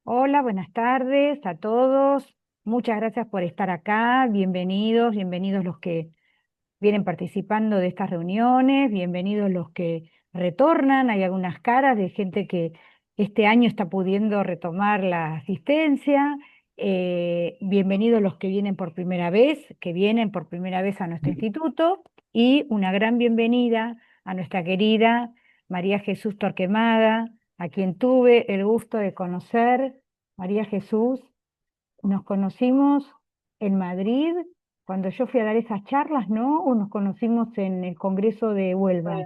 Hola, buenas tardes a todos. Muchas gracias por estar acá. Bienvenidos, bienvenidos los que vienen participando de estas reuniones, bienvenidos los que retornan. Hay algunas caras de gente que este año está pudiendo retomar la asistencia. Bienvenidos los que vienen por primera vez, que vienen por primera vez a nuestro instituto. Y una gran bienvenida a nuestra querida María Jesús Torquemada, a quien tuve el gusto de conocer. María Jesús, nos conocimos en Madrid cuando yo fui a dar esas charlas, ¿no? ¿O nos conocimos en el Congreso de Huelva?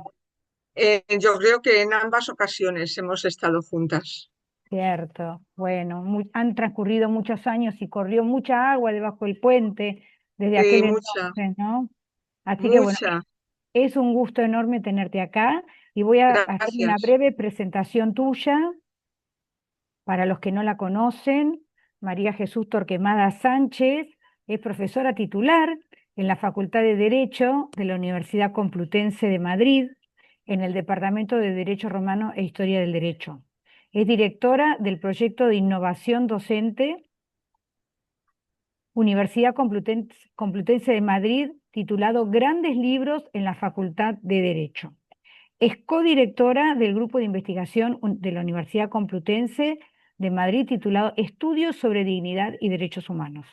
Yo creo que en ambas ocasiones hemos estado juntas. Cierto. Bueno, han transcurrido muchos años y corrió mucha agua debajo del puente desde Sí, aquel mucha, entonces, ¿no? Así que bueno, mucha. es un gusto enorme tenerte acá y voy a hacer una Gracias. breve presentación tuya. Para los que no la conocen, María Jesús Torquemada Sánchez es profesora titular en la Facultad de Derecho de la Universidad Complutense de Madrid, en el Departamento de Derecho Romano e Historia del Derecho. Es directora del proyecto de innovación docente Universidad Complutense de Madrid, titulado Grandes Libros en la Facultad de Derecho. Es codirectora del grupo de investigación de la Universidad Complutense de Madrid titulado Estudios sobre Dignidad y Derechos Humanos.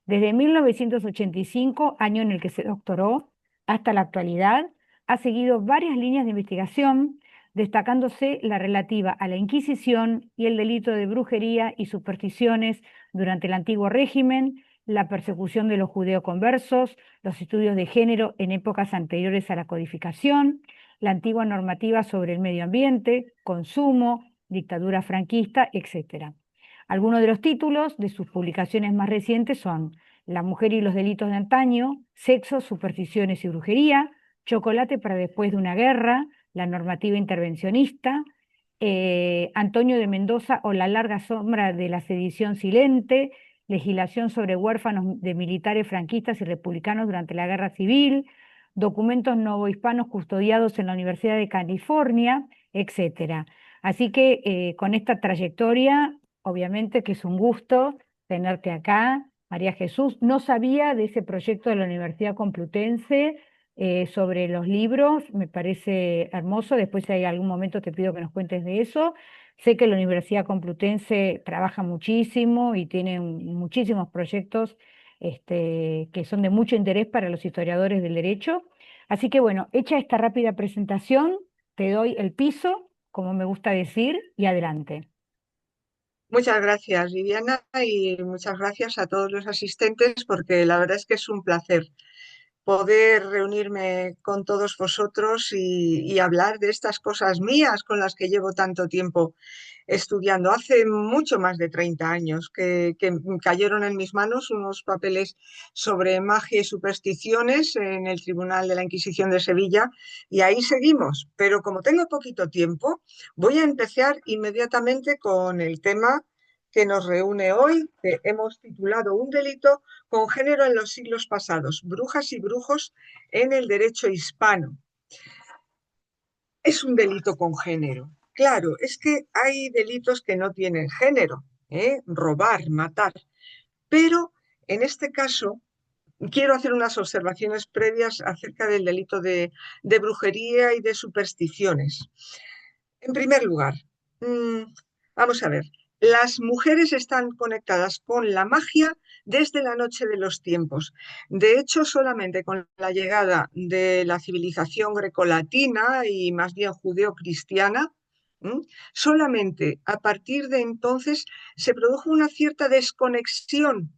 Desde 1985, año en el que se doctoró, hasta la actualidad, ha seguido varias líneas de investigación, destacándose la relativa a la Inquisición y el delito de brujería y supersticiones durante el antiguo régimen, la persecución de los judeoconversos, los estudios de género en épocas anteriores a la codificación, la antigua normativa sobre el medio ambiente, consumo, dictadura franquista, etc. Algunos de los títulos de sus publicaciones más recientes son La mujer y los delitos de antaño, Sexo, supersticiones y brujería, Chocolate para después de una guerra, La normativa intervencionista, Antonio de Mendoza o La larga sombra de la sedición silente, Legislación sobre huérfanos de militares franquistas y republicanos durante la Guerra Civil, documentos novohispanos custodiados en la Universidad de California, etcétera. Así que con esta trayectoria, obviamente que es un gusto tenerte acá, María Jesús. No sabía de ese proyecto de la Universidad Complutense sobre los libros, me parece hermoso. Después, si hay algún momento, te pido que nos cuentes de eso. Sé que la Universidad Complutense trabaja muchísimo y tiene muchísimos proyectos que son de mucho interés para los historiadores del derecho. Así que bueno, hecha esta rápida presentación, te doy el piso, como me gusta decir, y adelante. Muchas gracias, Viviana, y muchas gracias a todos los asistentes porque la verdad es que es un placer poder reunirme con todos vosotros y hablar de estas cosas mías con las que llevo tanto tiempo estudiando. Hace mucho más de 30 años que cayeron en mis manos unos papeles sobre magia y supersticiones en el Tribunal de la Inquisición de Sevilla y ahí seguimos. Pero como tengo poquito tiempo, voy a empezar inmediatamente con el tema que nos reúne hoy, que hemos titulado Un delito con género en los siglos pasados, brujas y brujos en el derecho hispano. Es un delito con género. Claro, es que hay delitos que no tienen género, ¿eh? Robar, matar. Pero en este caso quiero hacer unas observaciones previas acerca del delito de brujería y de supersticiones. En primer lugar, mmm, vamos a ver, las mujeres están conectadas con la magia desde la noche de los tiempos. De hecho, solamente con la llegada de la civilización grecolatina y más bien judeocristiana, solamente a partir de entonces se produjo una cierta desconexión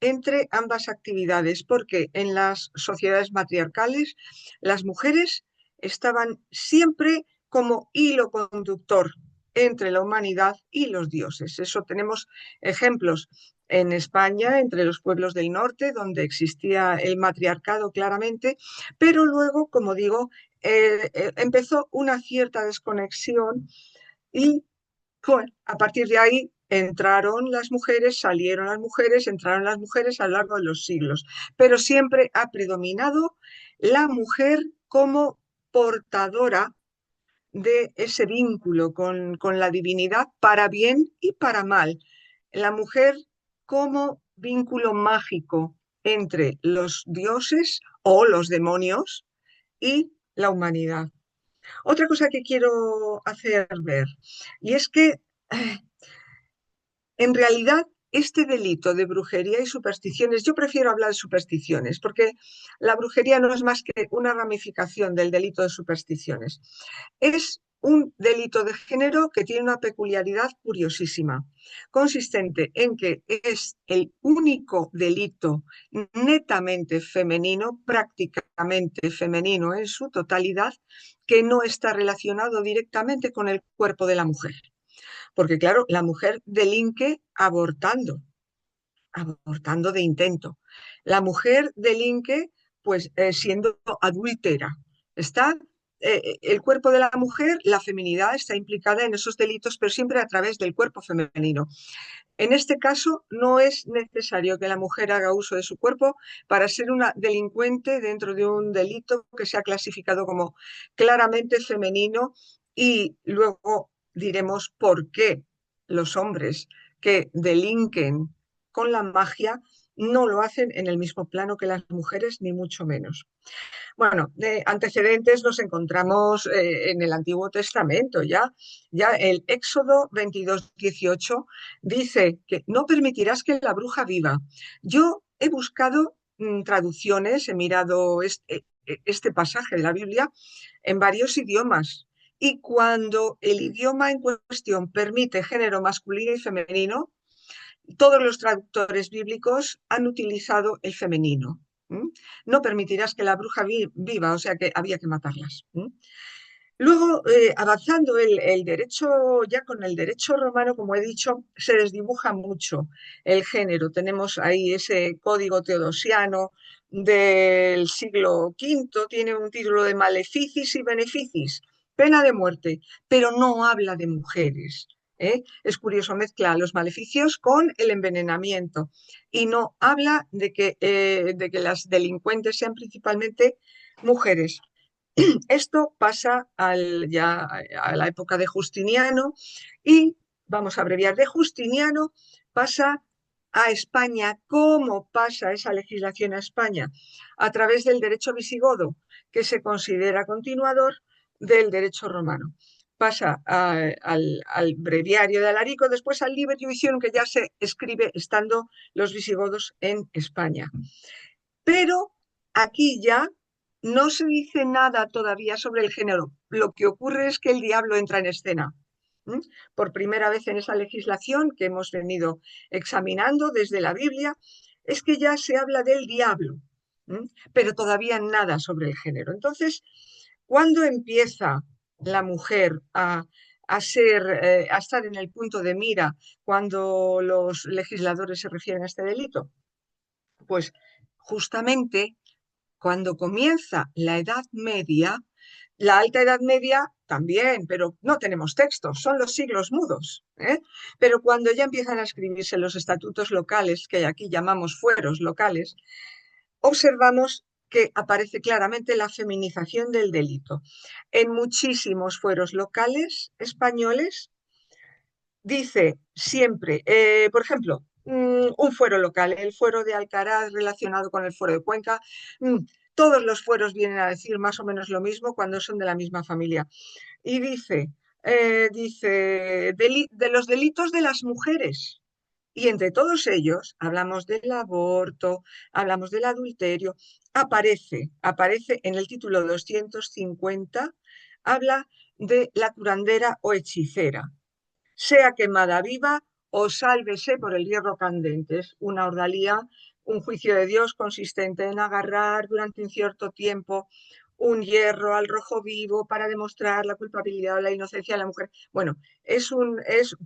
entre ambas actividades, porque en las sociedades matriarcales las mujeres estaban siempre como hilo conductor entre la humanidad y los dioses. Eso tenemos ejemplos en España, entre los pueblos del norte, donde existía el matriarcado claramente, pero luego, como digo, empezó una cierta desconexión y bueno, a partir de ahí entraron las mujeres, salieron las mujeres, entraron las mujeres a lo largo de los siglos, pero siempre ha predominado la mujer como portadora de ese vínculo con la divinidad para bien y para mal. La mujer como vínculo mágico entre los dioses o los demonios y la humanidad. Otra cosa que quiero hacer ver, y es que en realidad este delito de brujería y supersticiones, yo prefiero hablar de supersticiones, porque la brujería no es más que una ramificación del delito de supersticiones. Es un delito de género que tiene una peculiaridad curiosísima, consistente en que es el único delito netamente femenino, prácticamente femenino en su totalidad, que no está relacionado directamente con el cuerpo de la mujer. Porque claro, la mujer delinque abortando de intento. La mujer delinque pues siendo adúltera. Está el cuerpo de la mujer, la feminidad está implicada en esos delitos, pero siempre a través del cuerpo femenino. En este caso, no es necesario que la mujer haga uso de su cuerpo para ser una delincuente dentro de un delito que se ha clasificado como claramente femenino y luego diremos por qué los hombres que delinquen con la magia no lo hacen en el mismo plano que las mujeres, ni mucho menos. Bueno, de antecedentes nos encontramos en el Antiguo Testamento ya el Éxodo 22:18 dice que no permitirás que la bruja viva. Yo he buscado traducciones, he mirado este pasaje de la Biblia en varios idiomas. Y cuando el idioma en cuestión permite género masculino y femenino, todos los traductores bíblicos han utilizado el femenino. No permitirás que la bruja viva, o sea que había que matarlas. Luego, avanzando el derecho, ya con el derecho romano, como he dicho, se desdibuja mucho el género. Tenemos ahí ese código teodosiano del siglo V, tiene un título de maleficis y beneficis, pena de muerte, pero no habla de mujeres. Es curioso, mezcla los maleficios con el envenenamiento y no habla de que las delincuentes sean principalmente mujeres. Esto pasa ya a la época de Justiniano y, vamos a abreviar, de Justiniano pasa a España. ¿Cómo pasa esa legislación a España? A través del derecho visigodo, que se considera continuador del derecho romano. Pasa al breviario de Alarico, después al Liber Iudicium, que ya se escribe estando los visigodos en España. Pero aquí ya no se dice nada todavía sobre el género. Lo que ocurre es que el diablo entra en escena. Por primera vez en esa legislación que hemos venido examinando desde la Biblia, es que ya se habla del diablo, pero todavía nada sobre el género. Entonces, ¿cuándo empieza la mujer a estar en el punto de mira cuando los legisladores se refieren a este delito? Pues justamente cuando comienza la Edad Media, la Alta Edad Media también, pero no tenemos textos, son los siglos mudos. Pero cuando ya empiezan a escribirse los estatutos locales, que aquí llamamos fueros locales, observamos que aparece claramente la feminización del delito. En muchísimos fueros locales españoles dice siempre, por ejemplo, un fuero local, el fuero de Alcaraz relacionado con el fuero de Cuenca. Todos los fueros vienen a decir más o menos lo mismo cuando son de la misma familia. Y dice de los delitos de las mujeres. Y entre todos ellos hablamos del aborto, hablamos del adulterio. Aparece en el título 250, habla de la curandera o hechicera, sea quemada viva o sálvese por el hierro candente. Es una ordalía, un juicio de Dios consistente en agarrar durante un cierto tiempo un hierro al rojo vivo para demostrar la culpabilidad o la inocencia de la mujer. Bueno,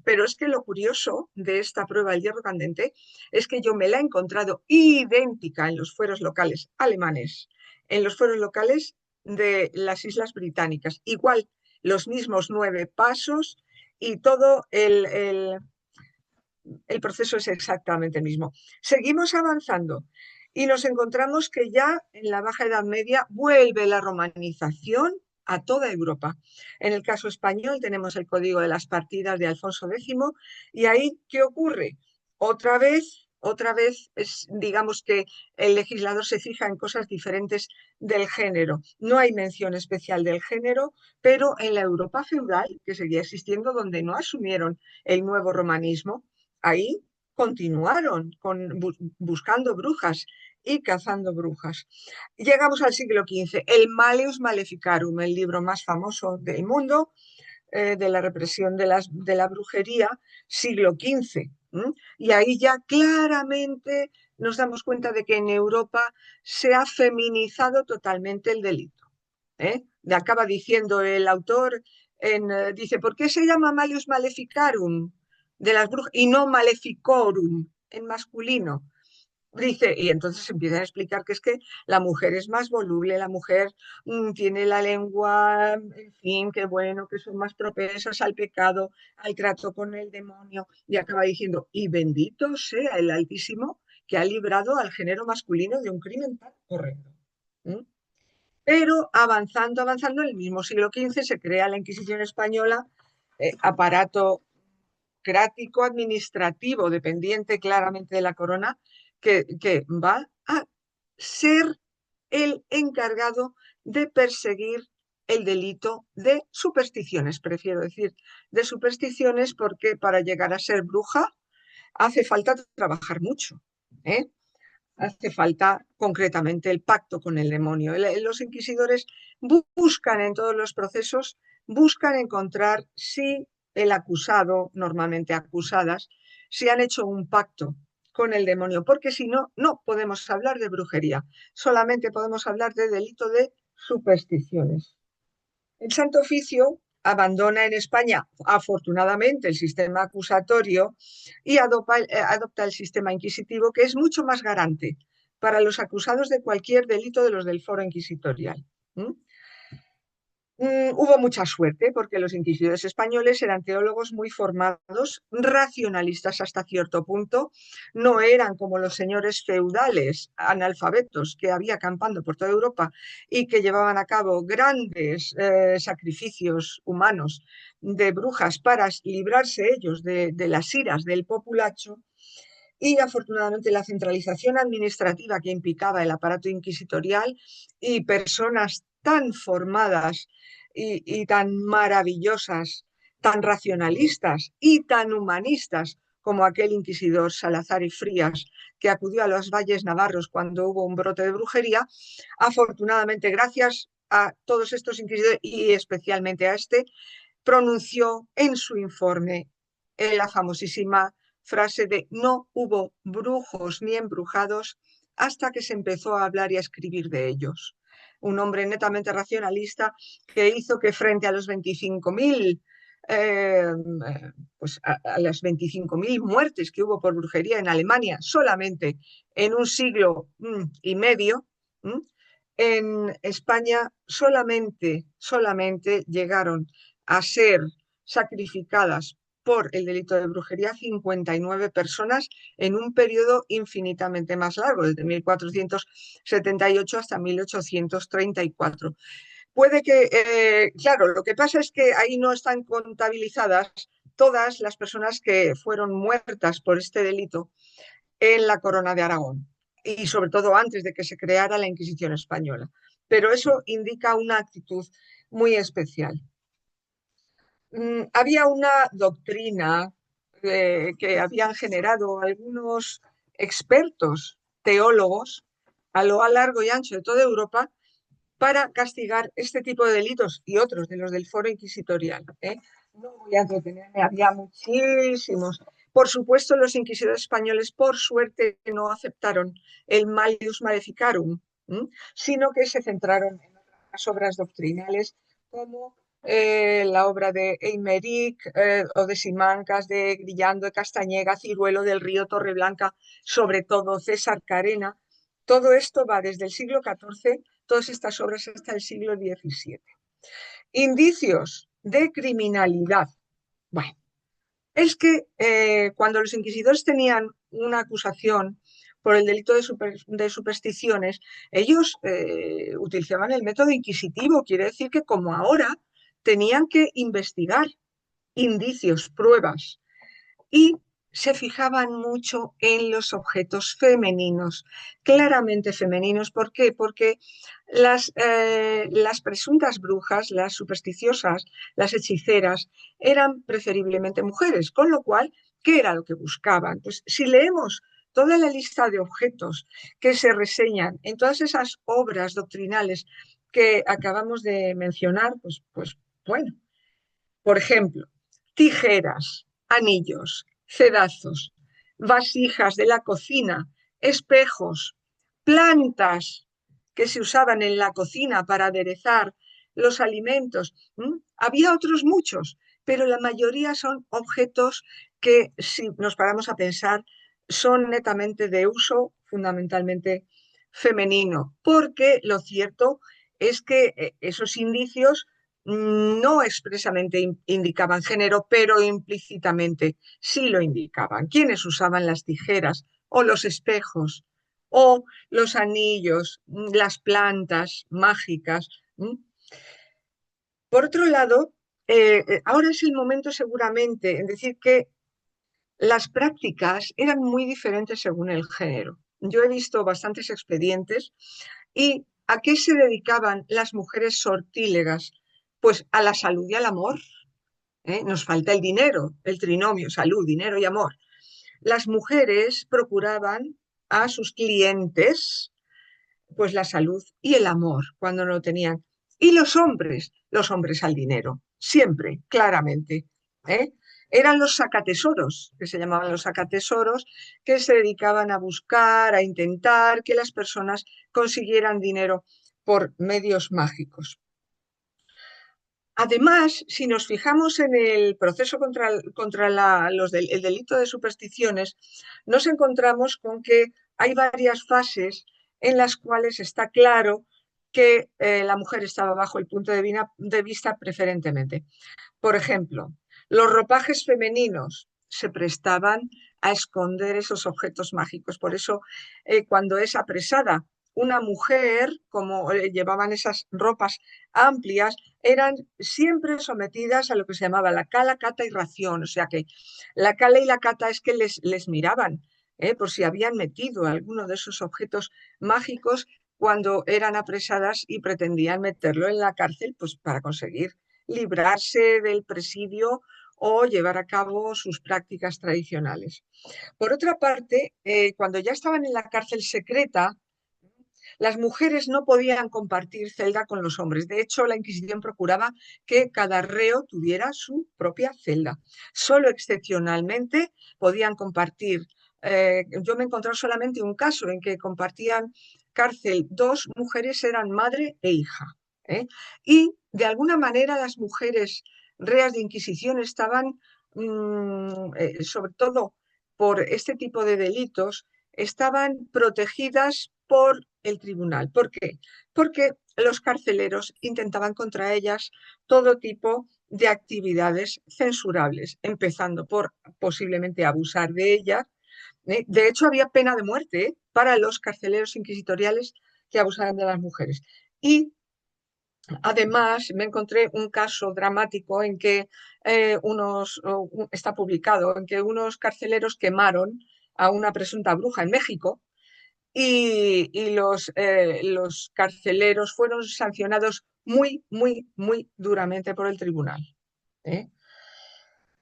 pero es que lo curioso de esta prueba del hierro candente es que yo me la he encontrado idéntica en los fueros locales alemanes, en los fueros locales de las Islas Británicas. Igual, los mismos 9 pasos, y todo el proceso es exactamente el mismo. Seguimos avanzando y nos encontramos que ya en la Baja Edad Media vuelve la romanización a toda Europa. En el caso español tenemos el Código de las Partidas de Alfonso X y ahí, ¿qué ocurre? Otra vez es, digamos que el legislador se fija en cosas diferentes del género. No hay mención especial del género, pero en la Europa feudal, que seguía existiendo, donde no asumieron el nuevo romanismo, ahí continuaron buscando brujas y cazando brujas. Llegamos al siglo XV, el Malleus Maleficarum, el libro más famoso del mundo, de la represión de la brujería, siglo XV. Y ahí ya claramente nos damos cuenta de que en Europa se ha feminizado totalmente el delito. Le acaba diciendo el autor, dice, ¿por qué se llama Malleus Maleficarum de las brujas y no Maleficorum en masculino? Dice, y entonces empiezan a explicar que es que la mujer es más voluble, la mujer tiene la lengua, en fin, que bueno, que son más propensas al pecado, al trato con el demonio, y acaba diciendo, y bendito sea el Altísimo que ha librado al género masculino de un crimen tan horrendo. Pero avanzando, en el mismo siglo XV se crea la Inquisición española, aparato crático administrativo dependiente claramente de la corona, que va a ser el encargado de perseguir el delito de supersticiones, prefiero decir, de supersticiones, porque para llegar a ser bruja hace falta trabajar mucho, ¿eh? Hace falta concretamente el pacto con el demonio. Los inquisidores buscan en todos los procesos, buscan encontrar si el acusado, normalmente acusadas, si han hecho un pacto con el demonio, porque si no, no podemos hablar de brujería, solamente podemos hablar de delito de supersticiones. El Santo Oficio abandona en España, afortunadamente, el sistema acusatorio y adopta el sistema inquisitivo, que es mucho más garante para los acusados de cualquier delito de los del foro inquisitorial. Hubo mucha suerte porque los inquisidores españoles eran teólogos muy formados, racionalistas hasta cierto punto, no eran como los señores feudales analfabetos que había acampando por toda Europa y que llevaban a cabo grandes sacrificios humanos de brujas para librarse ellos de las iras del populacho. Y afortunadamente la centralización administrativa que implicaba el aparato inquisitorial y personas tan formadas y tan maravillosas, tan racionalistas y tan humanistas como aquel inquisidor Salazar y Frías que acudió a los valles navarros cuando hubo un brote de brujería, afortunadamente gracias a todos estos inquisidores y especialmente a este, pronunció en su informe la famosísima frase de no hubo brujos ni embrujados hasta que se empezó a hablar y a escribir de ellos. Un hombre netamente racionalista que hizo que frente a los 25.000 pues a las 25.000 muertes que hubo por brujería en Alemania solamente en un siglo y medio, en España solamente llegaron a ser sacrificadas por el delito de brujería 59 personas en un periodo infinitamente más largo, desde 1478 hasta 1834. Puede que, claro, lo que pasa es que ahí no están contabilizadas todas las personas que fueron muertas por este delito en la Corona de Aragón y sobre todo antes de que se creara la Inquisición española. Pero eso indica una actitud muy especial. Había una doctrina que habían generado algunos expertos teólogos a lo largo y ancho de toda Europa para castigar este tipo de delitos y otros de los del foro inquisitorial. No voy a entretenerme, había muchísimos. Por supuesto, los inquisidores españoles, por suerte, no aceptaron el Malleus Maleficarum, sino que se centraron en otras obras doctrinales como la obra de Eymeric o de Simancas, de Grillando, de Castañeda, Ciruelo del Río, Torreblanca, sobre todo César Carena. Todo esto va desde el siglo XIV, todas estas obras hasta el siglo XVII. Indicios de criminalidad. Bueno, es que cuando los inquisidores tenían una acusación por el delito de supersticiones, ellos utilizaban el método inquisitivo, quiere decir que como ahora tenían que investigar indicios, pruebas, y se fijaban mucho en los objetos femeninos, claramente femeninos. ¿Por qué? Porque las presuntas brujas, las supersticiosas, las hechiceras, eran preferiblemente mujeres, con lo cual, ¿qué era lo que buscaban? Pues si leemos toda la lista de objetos que se reseñan en todas esas obras doctrinales que acabamos de mencionar, pues bueno, por ejemplo, tijeras, anillos, cedazos, vasijas de la cocina, espejos, plantas que se usaban en la cocina para aderezar los alimentos. Había otros muchos, pero la mayoría son objetos que, si nos paramos a pensar, son netamente de uso fundamentalmente femenino, porque lo cierto es que esos indicios no expresamente indicaban género, pero implícitamente sí lo indicaban. ¿Quiénes usaban las tijeras o los espejos o los anillos, las plantas mágicas? Por otro lado, ahora es el momento seguramente en decir que las prácticas eran muy diferentes según el género. Yo he visto bastantes expedientes y ¿a qué se dedicaban las mujeres sortílegas? Pues a la salud y al amor. Nos falta el dinero, el trinomio, salud, dinero y amor. Las mujeres procuraban a sus clientes pues la salud y el amor cuando no lo tenían. Y los hombres al dinero, siempre, claramente. ¿eh? Eran los sacatesoros, que se llamaban los sacatesoros, que se dedicaban a buscar, a intentar que las personas consiguieran dinero por medios mágicos. Además, si nos fijamos en el proceso contra el delito de supersticiones, nos encontramos con que hay varias fases en las cuales está claro que la mujer estaba bajo el punto de vista preferentemente. Por ejemplo, los ropajes femeninos se prestaban a esconder esos objetos mágicos. Por eso, cuando es apresada una mujer, como llevaban esas ropas amplias, eran siempre sometidas a lo que se llamaba la cala, cata y ración. O sea que la cala y la cata es que les miraban por si habían metido alguno de esos objetos mágicos cuando eran apresadas y pretendían meterlo en la cárcel, pues para conseguir librarse del presidio o llevar a cabo sus prácticas tradicionales. Por otra parte, cuando ya estaban en la cárcel secreta, las mujeres no podían compartir celda con los hombres. De hecho, la Inquisición procuraba que cada reo tuviera su propia celda. Solo excepcionalmente podían compartir. Yo me encontré solamente un caso en que compartían cárcel dos mujeres, eran madre e hija. ¿eh? Y de alguna manera las mujeres reas de Inquisición estaban, sobre todo por este tipo de delitos, estaban protegidas por el tribunal. ¿Por qué? Porque los carceleros intentaban contra ellas todo tipo de actividades censurables, empezando por posiblemente abusar de ellas. De hecho, había pena de muerte para los carceleros inquisitoriales que abusaban de las mujeres. Y además, me encontré un caso dramático en que está publicado, en que unos carceleros quemaron a una presunta bruja en México y los carceleros fueron sancionados muy, muy, muy duramente por el tribunal. ¿eh?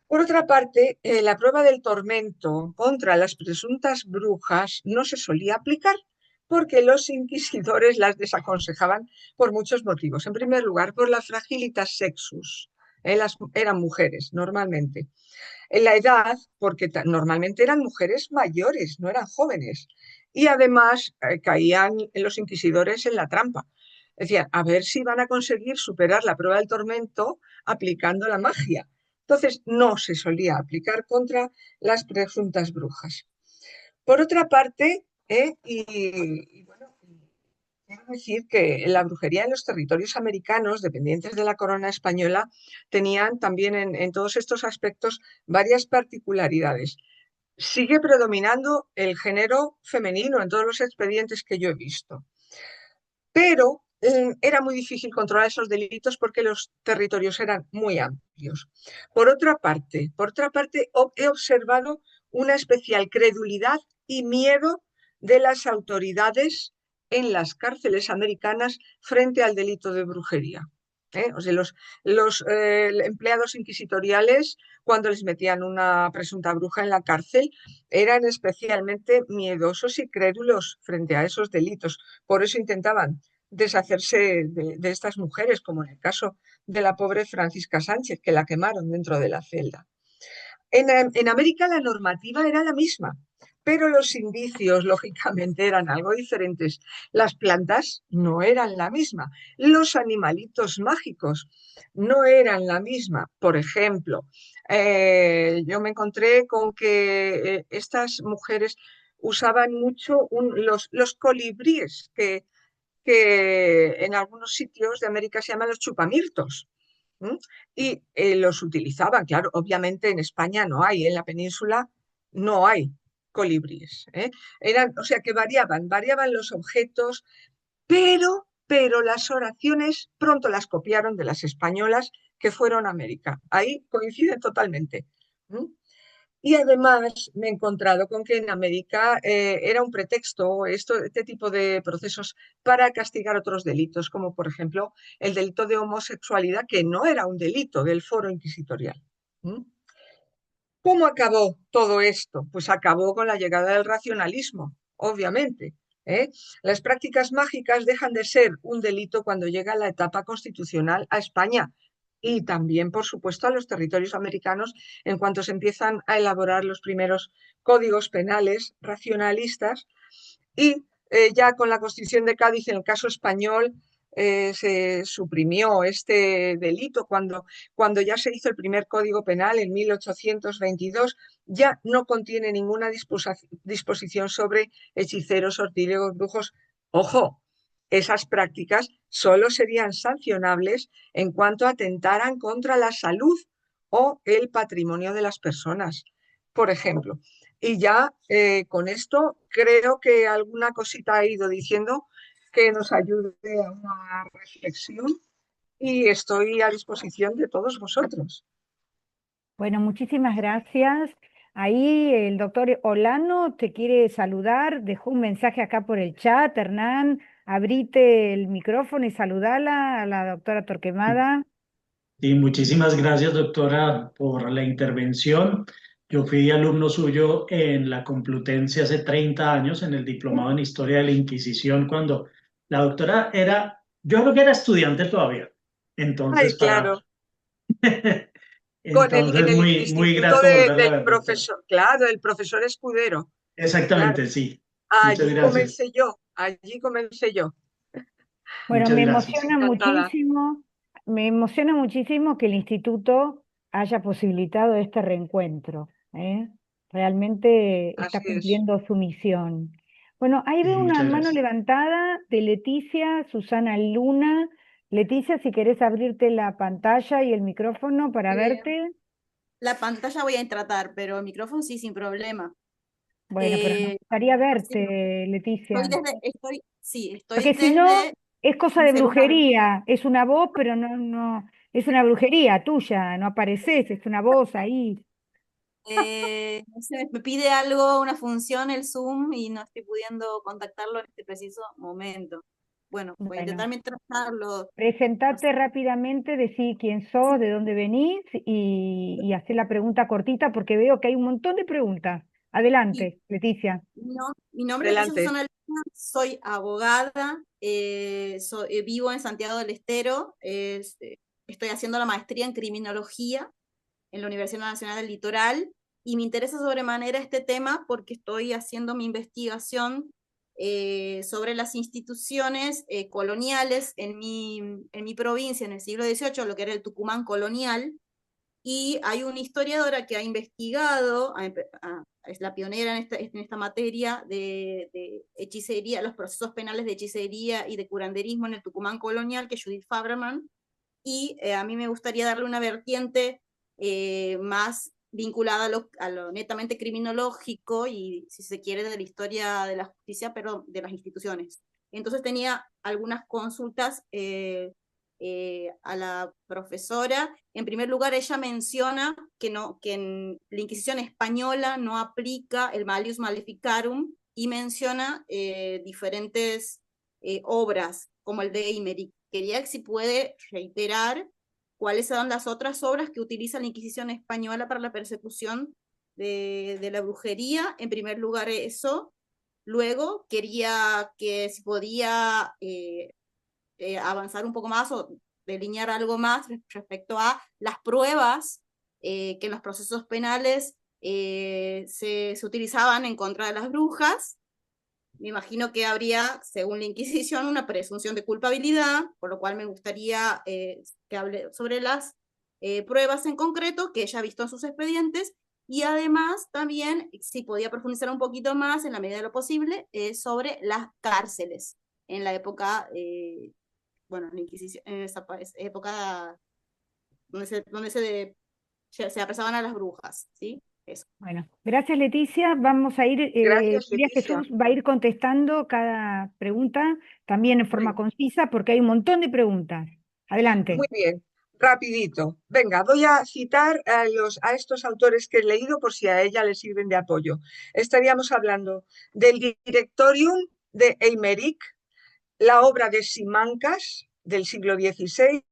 Por otra parte, la prueba del tormento contra las presuntas brujas no se solía aplicar porque los inquisidores las desaconsejaban por muchos motivos. En primer lugar, por la fragilitas sexus. Eran mujeres normalmente. En la edad, porque normalmente eran mujeres mayores, no eran jóvenes. Y además caían los inquisidores en la trampa. Decían, a ver si van a conseguir superar la prueba del tormento aplicando la magia. Entonces, no se solía aplicar contra las presuntas brujas. Por otra parte, bueno, quiero decir que la brujería en los territorios americanos, dependientes de la corona española, tenían también en todos estos aspectos varias particularidades. sigue predominando el género femenino en todos los expedientes que yo he visto. Pero era muy difícil controlar esos delitos porque los territorios eran muy amplios. Por otra parte, he observado una especial credulidad y miedo de las autoridades en las cárceles americanas frente al delito de brujería. O sea, los empleados inquisitoriales, cuando les metían una presunta bruja en la cárcel, eran especialmente miedosos y crédulos frente a esos delitos. Por eso intentaban deshacerse de estas mujeres, como en el caso de la pobre Francisca Sánchez, que la quemaron dentro de la celda. En América la normativa era la misma, pero los indicios, lógicamente, eran algo diferentes. Las plantas no eran la misma. Los animalitos mágicos no eran la misma. Por ejemplo, yo me encontré con que estas mujeres usaban mucho los colibríes, que en algunos sitios de América se llaman los chupamirtos. ¿M? Y los utilizaban, claro, obviamente en España no hay, en la península no hay colibríes. O sea que variaban los objetos, pero las oraciones pronto las copiaron de las españolas que fueron a América. Ahí coinciden totalmente. ¿M? Y además me he encontrado con que en América era un pretexto este tipo de procesos para castigar otros delitos, como por ejemplo el delito de homosexualidad, que no era un delito del foro inquisitorial. ¿Mm? ¿Cómo acabó todo esto? Pues acabó con la llegada del racionalismo, obviamente. ¿eh? Las prácticas mágicas dejan de ser un delito cuando llega la etapa constitucional a España y también, por supuesto, a los territorios americanos en cuanto se empiezan a elaborar los primeros códigos penales racionalistas y ya con la Constitución de Cádiz, en el caso español, se suprimió este delito cuando ya se hizo el primer Código Penal en 1822, ya no contiene ninguna disposición sobre hechiceros, sortílegos, brujos. Ojo, esas prácticas solo serían sancionables en cuanto atentaran contra la salud o el patrimonio de las personas. Por ejemplo, y ya con esto creo que alguna cosita ha ido diciendo que nos ayude a una reflexión y estoy a disposición de todos vosotros. Bueno, muchísimas gracias. Ahí el doctor Olano te quiere saludar, dejó un mensaje acá por el chat. Hernán, abrite el micrófono y saludala a la doctora Torquemada. Y muchísimas gracias, doctora, por la intervención. Yo fui alumno suyo en la Complutense hace 30 años, en el diplomado en Historia de la Inquisición, cuando la doctora yo creo que era estudiante todavía. Ay, Entonces, claro, en entonces el muy instituto grato volverla a del ver, doctora. profesor, claro, del profesor Escudero, claro. Exactamente, sí. Muchas Allí gracias. comencé yo, allí comencé yo. Bueno, Muchas gracias. Encantada. me emociona muchísimo que el instituto haya posibilitado este reencuentro, ¿eh? Realmente está Así es. cumpliendo su misión. Bueno, ahí veo una Muchas mano gracias. levantada de Leticia, Susana Luna. Leticia, si querés abrirte la pantalla y el micrófono para Eh, verte. la pantalla voy a tratar, pero el micrófono sí, sin problema. Bueno, pero nos Eh, gustaría sí, verte, Leticia. estoy Porque si no, desde es cosa mi de celular. brujería. Es una voz, pero no, es una brujería tuya, no apareces, es una voz ahí. No sé, me pide algo, una función, el Zoom, y no estoy pudiendo contactarlo en este preciso momento. Bueno, voy a Bueno, intentar mientras hablo. No presentate sé. rápidamente, decí quién Sí, sos, de dónde venís y hacer la pregunta cortita porque veo que hay un montón de preguntas. sí. Adelante, Leticia. Mi nombre es Leticia Adelante. Susana Luna, soy abogada, vivo en Santiago del Estero, estoy haciendo la maestría en criminología en la Universidad Nacional del Litoral y me interesa sobremanera este tema porque estoy haciendo mi investigación sobre las instituciones coloniales en mi provincia en el siglo XVIII, lo que era el Tucumán colonial, y hay una historiadora que ha investigado, es la pionera en esta materia de hechicería, los procesos penales de hechicería y de curanderismo en el Tucumán colonial, que es Judith Faberman, y a mí me gustaría darle una vertiente más vinculada a lo netamente criminológico y, si se quiere, de la historia de la justicia, pero de las instituciones. Entonces tenía algunas consultas a la profesora. En primer lugar, ella menciona que en la Inquisición española no aplica el Malleus Maleficarum, y menciona diferentes obras, como el de Eimerick. Quería que si puede reiterar cuáles son las otras obras que utiliza la Inquisición española para la persecución de la brujería. En primer lugar eso. Luego quería que si podía avanzar un poco más o delinear algo más respecto a las pruebas que en los procesos penales se utilizaban en contra de las brujas. Me imagino que habría, según la Inquisición, una presunción de culpabilidad, por lo cual me gustaría que hable sobre las pruebas en concreto que ella ha visto en sus expedientes, y además también, si podía profundizar un poquito más, en la medida de lo posible, sobre las cárceles en la época, bueno, la Inquisición, en esa época donde se apresaban a las brujas, ¿sí? Eso. Bueno, gracias Leticia. Vamos a ir, Gracias, María Leticia. Jesús va a ir contestando cada pregunta también en forma concisa, porque hay un montón de preguntas. Adelante. Muy bien, rapidito. Venga, voy a citar a estos autores que he leído por si a ella le sirven de apoyo. Estaríamos hablando del Directorium de Eimerick, la obra de Simancas del siglo XVI,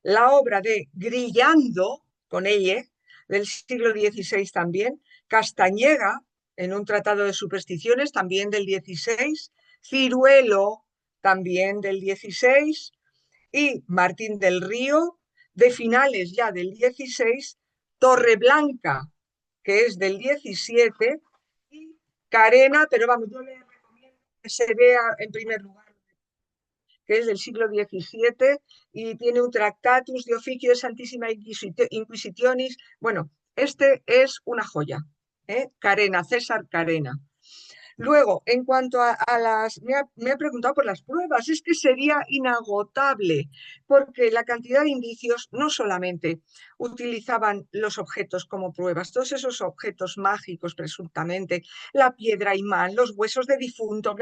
la obra de Grillando, con ella, del siglo XVI también, Castañeda, en un tratado de supersticiones, también del XVI, Ciruelo, también del XVI, y Martín del Río, de finales ya del XVI, Torreblanca, que es del XVII, y Carena, pero vamos, yo le recomiendo que se vea en primer lugar, que es del siglo XVII y tiene un Tractatus de Oficio de Santísima Inquisitionis. Bueno, este es una joya, Carena, César Carena. Luego, en cuanto a me ha preguntado por las pruebas, es que sería inagotable, porque la cantidad de indicios no solamente utilizaban los objetos como pruebas, todos esos objetos mágicos presuntamente, la piedra imán, los huesos de difunto,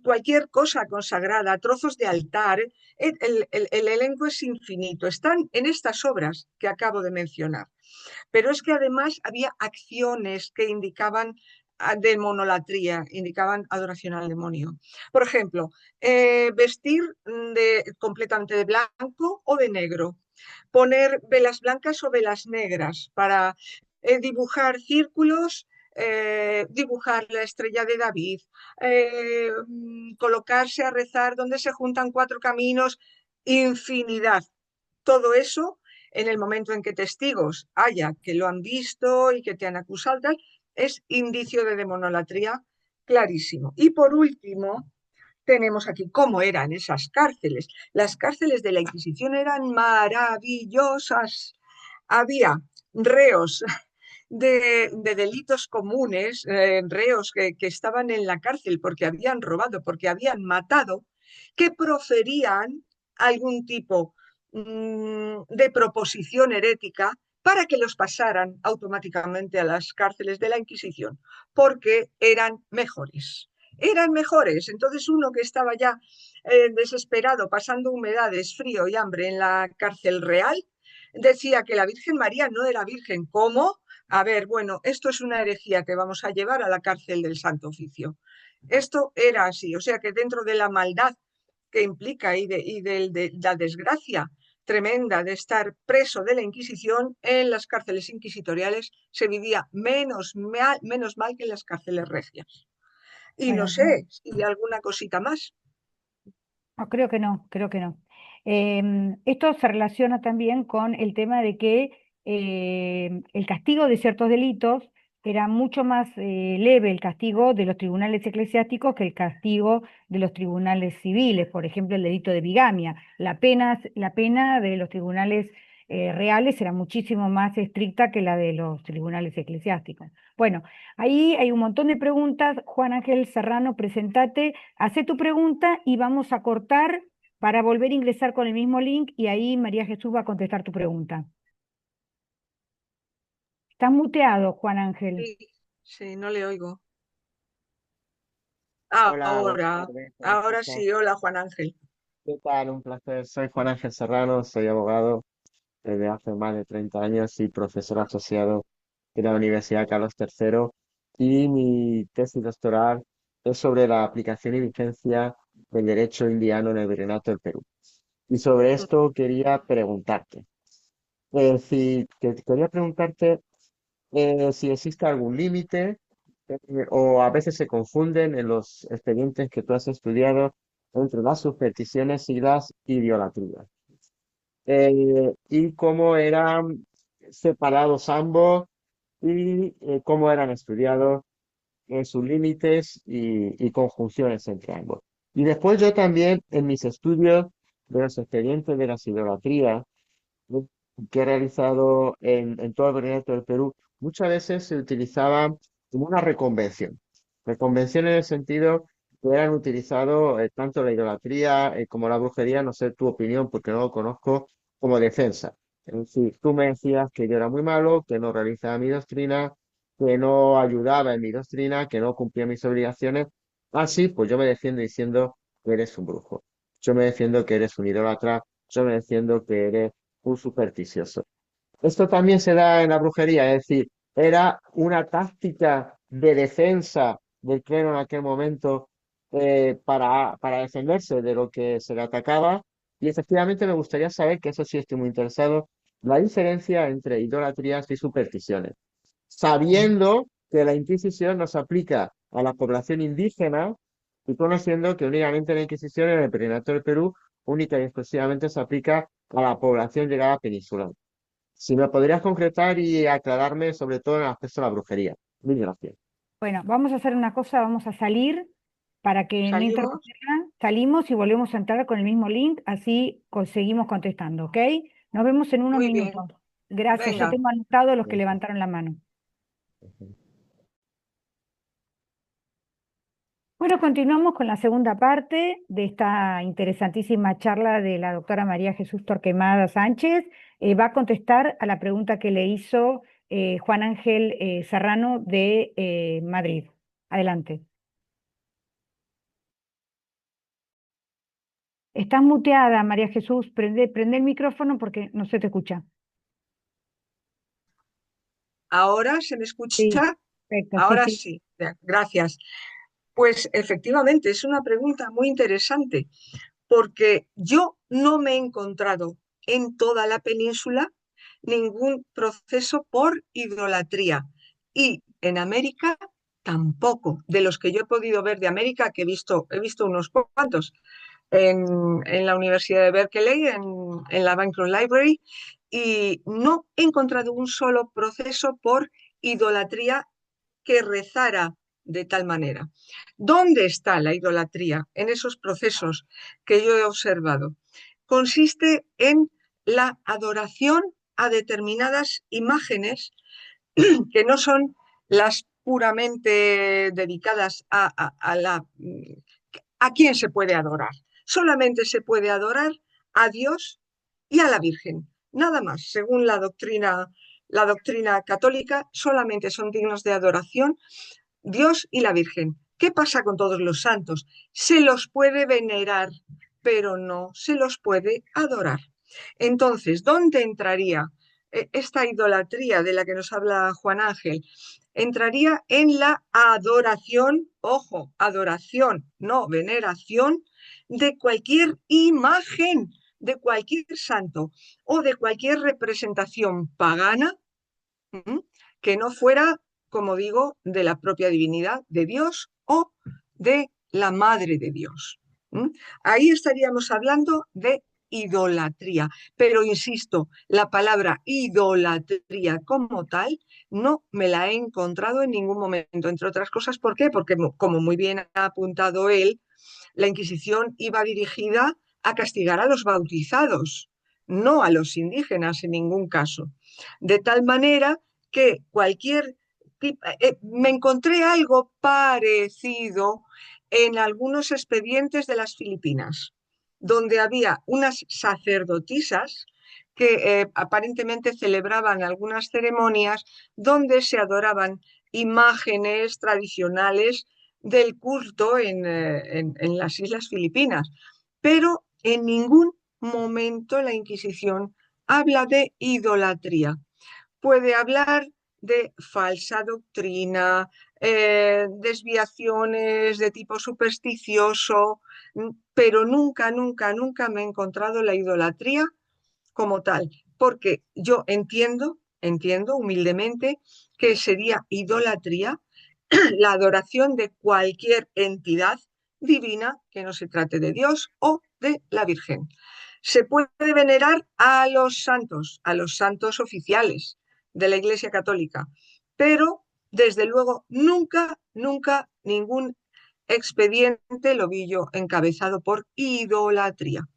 cualquier cosa consagrada, trozos de altar, el elenco es infinito, están en estas obras que acabo de mencionar. Pero es que además había acciones que indicaban de monolatría, indicaban adoración al demonio. Por ejemplo, vestir completamente de blanco o de negro, poner velas blancas o velas negras para dibujar círculos, dibujar la estrella de David, colocarse a rezar donde se juntan 4 caminos, infinidad. Todo eso, en el momento en que testigos haya que lo han visto y que te han acusado, tal, es indicio de demonolatría clarísimo. Y por último, tenemos aquí cómo eran esas cárceles. Las cárceles de la Inquisición eran maravillosas. Había reos de delitos comunes, reos que estaban en la cárcel porque habían robado, porque habían matado, que proferían algún tipo de proposición herética para que los pasaran automáticamente a las cárceles de la Inquisición, porque eran mejores. Eran mejores. Entonces uno que estaba ya desesperado, pasando humedades, frío y hambre en la cárcel real, decía que la Virgen María no era virgen. ¿Cómo? A ver, bueno, esto es una herejía que vamos a llevar a la cárcel del Santo Oficio. Esto era así, o sea que dentro de la maldad que implica y de la desgracia tremenda de estar preso de la Inquisición, en las cárceles inquisitoriales se vivía menos mal que en las cárceles regias. Y Bueno, no sé si alguna cosita más. no, creo que no, creo que no. Esto se relaciona también con el tema de que el castigo de ciertos delitos era mucho más leve, el castigo de los tribunales eclesiásticos, que el castigo de los tribunales civiles. Por ejemplo, el delito de bigamia. La pena de los tribunales reales era muchísimo más estricta que la de los tribunales eclesiásticos. Bueno, ahí hay un montón de preguntas. Juan Ángel Serrano, presentate, hace tu pregunta y vamos a cortar para volver a ingresar con el mismo link, y ahí María Jesús va a contestar tu pregunta. Estás muteado, Juan Ángel. Sí, sí, no le oigo. Hola, buenas Ahora, tardes, ¿cómo ahora estás? sí, hola Juan Ángel. ¿Qué tal? Un placer. Soy Juan Ángel Serrano, soy abogado desde hace más de 30 años y profesor asociado de la Universidad Carlos III. Y mi tesis doctoral es sobre la aplicación y vigencia del derecho indiano en el Virreinato del Perú. Y sobre esto quería preguntarte. Quería preguntarte si existe algún límite o a veces se confunden en los expedientes que tú has estudiado entre las supersticiones y las idolatrías. Y cómo eran separados ambos y cómo eran estudiados en sus límites y conjunciones entre ambos. Y después yo también en mis estudios de los expedientes de las idolatrías que he realizado en todo el Virreinato del Perú, muchas veces se utilizaba como una reconvención. Reconvención en el sentido que eran utilizados tanto la idolatría como la brujería, no sé tu opinión porque no lo conozco, como defensa. Es decir, tú me decías que yo era muy malo, que no realizaba mi doctrina, que no ayudaba en mi doctrina, que no cumplía mis obligaciones. Así, pues yo me defiendo diciendo que eres un brujo. Yo me defiendo que eres un idólatra. Yo me defiendo que eres un supersticioso. Esto también se da en la brujería, es decir, era una táctica de defensa del clero en aquel momento para defenderse de lo que se le atacaba. Y efectivamente me gustaría saber, que eso sí estoy muy interesado, la diferencia entre idolatrías y supersticiones, sabiendo que la Inquisición nos aplica a la población indígena y conociendo que únicamente la Inquisición en el Virreinato del Perú única y exclusivamente se aplica a la población llegada peninsular. Si me podrías concretar y aclararme sobre todo en el aspecto de la brujería. Mil gracias. Bueno, vamos a hacer una cosa, vamos a salir para que no ¿Salimos? interrumpa. Salimos y volvemos a entrar con el mismo link, así seguimos contestando, ¿ok? Nos vemos en unos Muy bien, minutos. Gracias, ya venga. tengo anotado los que Gracias. levantaron la mano. Bueno, continuamos con la segunda parte de esta interesantísima charla de la doctora María Jesús Torquemada Sánchez. Va a contestar a la pregunta que le hizo Juan Ángel Serrano de Madrid. Adelante. Estás muteada, María Jesús. Prende el micrófono porque no se te escucha. ¿Ahora se me Sí, escucha? perfecto, sí, Ahora sí. sí, gracias. Pues efectivamente es una pregunta muy interesante porque yo no me he encontrado en toda la península ningún proceso por idolatría y en América tampoco. De los que yo he podido ver de América, que he visto unos cuantos en la Universidad de Berkeley, en la Bancroft Library, y no he encontrado un solo proceso por idolatría que rezara de tal manera. ¿Dónde está la idolatría en esos procesos que yo he observado? Consiste en la adoración a determinadas imágenes que no son las puramente dedicadas a quién se puede adorar. Solamente se puede adorar a Dios y a la Virgen. Nada más, según la doctrina católica, solamente son dignos de adoración Dios y la Virgen. ¿Qué pasa con todos los santos? Se los puede venerar, pero no se los puede adorar. Entonces, ¿dónde entraría esta idolatría de la que nos habla Juan Ángel? Entraría en la adoración, ojo, adoración, no veneración, de cualquier imagen, de cualquier santo o de cualquier representación pagana que no fuera, como digo, de la propia divinidad de Dios o de la Madre de Dios. Ahí estaríamos hablando de idolatría. Pero insisto, la palabra idolatría como tal no me la he encontrado en ningún momento, entre otras cosas. ¿Por qué? Porque, como muy bien ha apuntado él, la Inquisición iba dirigida a castigar a los bautizados, no a los indígenas en ningún caso. De tal manera que me encontré algo parecido en algunos expedientes de las Filipinas, donde había unas sacerdotisas que aparentemente celebraban algunas ceremonias donde se adoraban imágenes tradicionales del culto en las Islas Filipinas. Pero en ningún momento la Inquisición habla de idolatría. Puede hablar de falsa doctrina, desviaciones de tipo supersticioso, pero nunca, nunca, nunca me he encontrado la idolatría como tal, porque yo entiendo humildemente que sería idolatría la adoración de cualquier entidad divina que no se trate de Dios o de la Virgen. Se puede venerar a los santos oficiales de la Iglesia Católica, pero desde luego nunca, nunca ningún expediente lo vi yo encabezado por idolatría.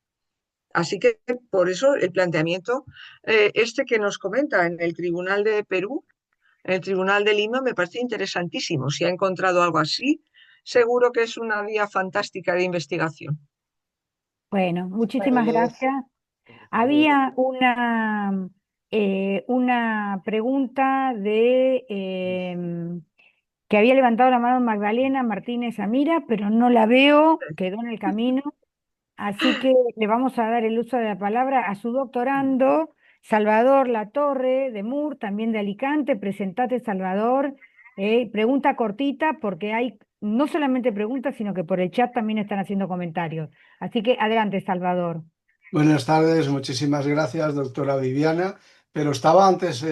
Así que por eso el planteamiento este que nos comenta en el Tribunal de Perú, en el Tribunal de Lima, me parece interesantísimo. Si ha encontrado algo así, seguro que es una vía fantástica de investigación. Bueno, muchísimas Pues, gracias. Había una pregunta que había levantado la mano Magdalena Martínez Amira, pero no la veo, quedó en el camino. Así que le vamos a dar el uso de la palabra a su doctorando, Salvador Latorre, de Mur, también de Alicante. Presentate, Salvador. Pregunta cortita, porque hay no solamente preguntas, sino que por el chat también están haciendo comentarios. Así que adelante, Salvador. Buenas tardes, muchísimas gracias, doctora Viviana. Pero estaba antes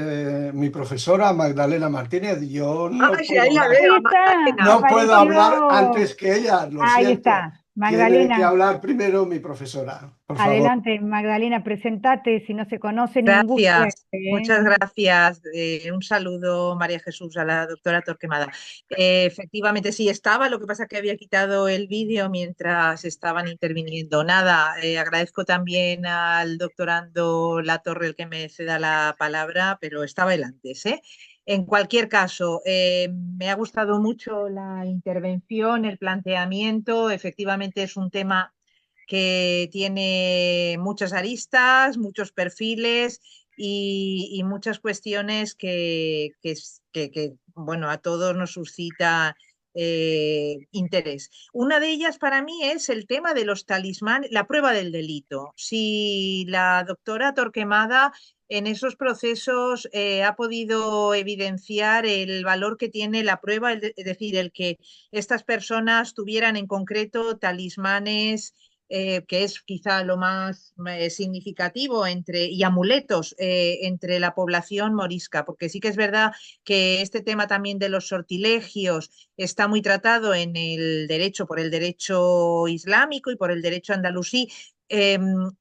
mi profesora Magdalena Martínez. Yo Ah, no sí, puedo ahí la hablar, veo, Ahí a está, Magdalena. no puedo hablar apareció. antes que ella, lo Ahí siento. está, Tiene que Magdalena. hablar primero mi profesora, por favor. Adelante, Magdalena, presentate. Si no se conocen, un gusto Gracias, verte, ¿eh? muchas gracias. Un saludo, María Jesús, a la doctora Torquemada. Efectivamente, sí estaba, lo que pasa es que había quitado el vídeo mientras estaban interviniendo. Nada, agradezco también al doctorando Latorre el que me ceda la palabra, pero estaba él antes, ¿eh? En cualquier caso, me ha gustado mucho la intervención, el planteamiento. Efectivamente, es un tema que tiene muchas aristas, muchos perfiles y muchas cuestiones bueno, a todos nos suscita interés. Una de ellas para mí es el tema de los talismanes, la prueba del delito. Si la doctora Torquemada en esos procesos ha podido evidenciar el valor que tiene la prueba, es decir, el que estas personas tuvieran en concreto talismanes que es quizá lo más significativo y amuletos entre la población morisca, porque sí que es verdad que este tema también de los sortilegios está muy tratado en el derecho, por el derecho islámico y por el derecho andalusí,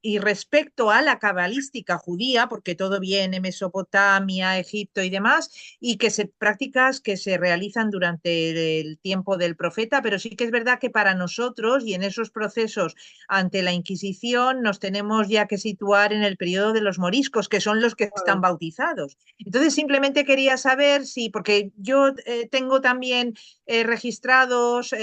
y respecto a la cabalística judía, porque todo viene Mesopotamia, Egipto y demás, y prácticas que se realizan durante el tiempo del profeta, pero sí que es verdad que para nosotros y en esos procesos ante la Inquisición nos tenemos ya que situar en el periodo de los moriscos, que son los que están bautizados. Entonces simplemente quería saber si, porque yo tengo también registrados